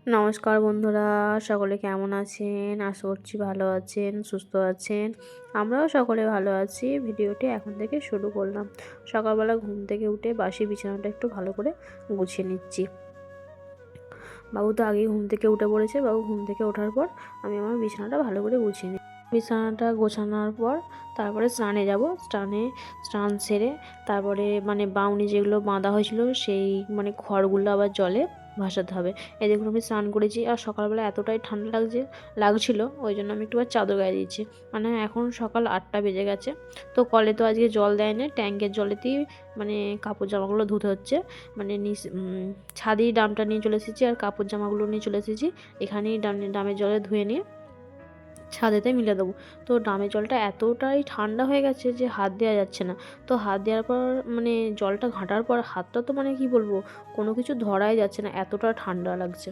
নমস্কার বন্ধুরা, সকলে কেমন আছেন? আশা করছি ভালো আছেন, সুস্থ আছেন। আমরাও সকলে ভালো আছি। ভিডিওটি এখন থেকে শুরু করলাম। সকালবেলা ঘুম থেকে উঠে বাসি বিছানাটা একটু ভালো করে গুছিয়ে নিচ্ছি। বাবু তো আগেই ঘুম থেকে উঠে পড়েছে। বাবু ঘুম থেকে ওঠার পর আমি আমার বিছানাটা ভালো করে গুছিয়ে নিই। বিছানাটা গোছানোর পর তারপরে স্নানে যাব। স্নান সেরে তারপরে বাউনি যেগুলো বাঁধা হয়েছিল সেই খড়গুলো আবার জলে ভাসাতে হবে। এই দেখুন আমি স্নান করেছি, আর সকালবেলা এতটাই ঠান্ডা লাগছিল, ওই জন্য আমি একটু চাদর গায়ে দিয়েছি। এখন সকাল 8টা বেজে গেছে। তো কলে তো আজকে জল দেয় না, ট্যাঙ্কের জলেতেই কাপড় জামাগুলো ধুতে হচ্ছে। ছাদেই ড্রামটা নিয়ে চলে এসেছি, আর কাপড় জামাগুলো নিয়ে চলে এসেছি। এখানেই ড্রামের জলে ধুয়ে নিয়ে ছাদেতে মিলে দেবো। তো ড্রামের জলটা এতটাই ঠান্ডা হয়ে গেছে যে হাত দেওয়া যাচ্ছে না। তো হাত দেওয়ার পর জলটা ঘাঁটার পর হাতটা তো কি বলবো, কোনো কিছু ধরাই যাচ্ছে না, এতটা ঠান্ডা লাগছে।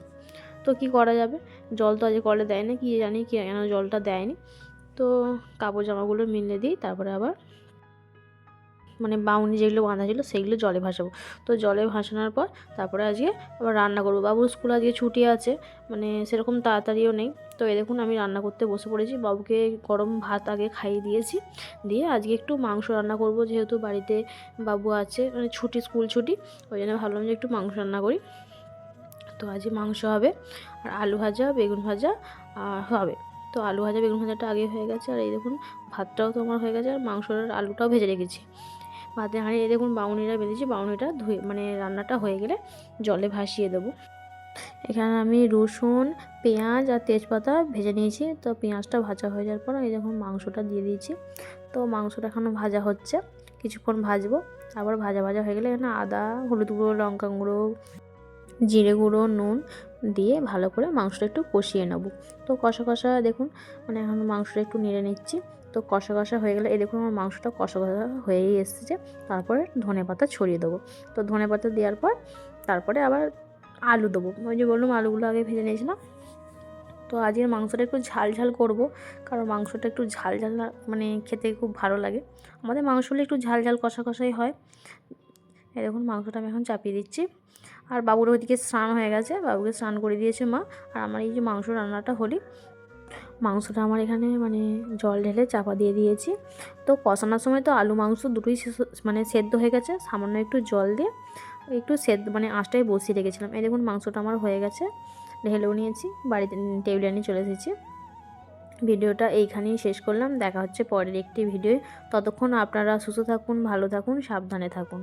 তো কি করা যাবে, জল তো আজকে কলে দেয় না, কি জানি কেন জলটা দেয়নি। তো কাপড় জামাগুলো মিলে দিই, তারপরে আবার বাউনি যেগুলো বাঁধা ছিল সেগুলো জলে ভাসাবো। তো জলে ভাসানোর পর তারপরে আজকে আবার রান্না করবো। বাবুর স্কুল আজকে ছুটি আছে, সেরকম তাড়াতাড়িও নেই। তো এই দেখুন আমি রান্না করতে বসে পড়েছি। বাবুকে গরম ভাত আগে খাইয়ে দিয়েছি, দিয়ে আজকে একটু মাংস রান্না করব। যেহেতু বাড়িতে বাবু আছে, স্কুল ছুটি, ওই জন্য ভাবলাম যে একটু মাংস রান্না করি। তো আজকে মাংস হবে, আর আলু ভাজা বেগুন ভাজা হবে। তো আলু ভাজা বেগুন ভাজাটা আগে হয়ে গেছে, আর এই দেখুন ভাতটাও তো আমার হয়ে গেছে, আর মাংসর আলুটাও ভেজে রেখেছি। ভাতের হাঁড়ি এই দেখুন বাউনিটা বেঁধেছি, বাউনিটা ধুয়ে রান্নাটা হয়ে গেলে জলে ভাসিয়ে দেবো। এখানে আমি রসুন, পেঁয়াজ আর তেজপাতা ভেজে নিয়েছি। তো পেঁয়াজটা ভাজা হয়ে যাওয়ার পর এই দেখুন মাংসটা দিয়ে দিয়েছি। তো মাংসটা এখনও ভাজা হচ্ছে, কিছুক্ষণ ভাজবো। তারপর ভাজা হয়ে গেলে এখানে আদা, হলুদ গুঁড়ো, লঙ্কা গুঁড়ো, জিরে গুঁড়ো, নুন দিয়ে ভালো করে মাংসটা একটু কষিয়ে নেব। তো কষা দেখুন এখন মাংসটা একটু নেড়ে নিচ্ছি। তো কষা হয়ে গেলে এই দেখুন আমার মাংসটা কষা হয়েই এসেছে। তারপরে ধনেপাতা ছড়িয়ে দেবো। তো ধনেপাতা দেওয়ার পর তারপরে আবার আলু দেবো। ওই যে বললাম আলুগুলো আগে ভেজে নিয়েছিলাম। তো আজকের মাংসটা একটু ঝাল করব, কারণ মাংসটা একটু ঝাল না খেতে খুব ভালো লাগে। আমাদের মাংস হলে একটু ঝাল কষাই হয়। এই দেখুন মাংসটা আমি এখন চাপিয়ে দিচ্ছি। আর বাবুর ওইদিকে স্নান হয়ে গেছে, বাবুকে স্নান করে দিয়েছে মা। আর আমার এই যে মাংস রান্নাটা মাংসটা আমার এখানে জল ঢেলে চাপা দিয়ে দিয়েছি। তো কষানোর সময় তো আলু মাংস দুটোই সেদ্ধ হয়ে গেছে। সামান্য একটু জল দিয়ে একটু সেদ্ধ আঁচটাই বসিয়ে রেখেছিলাম। এই দেখুন মাংসটা আমার হয়ে গেছে, ঢেলেও নিয়েছি, বাড়িতে টেবিলে নিয়ে চলে এসেছি। ভিডিওটা এইখানেই শেষ করলাম। দেখা হচ্ছে পরের একটি ভিডিও। ততক্ষণ আপনারা সুস্থ থাকুন, ভালো থাকুন, সাবধানে থাকুন।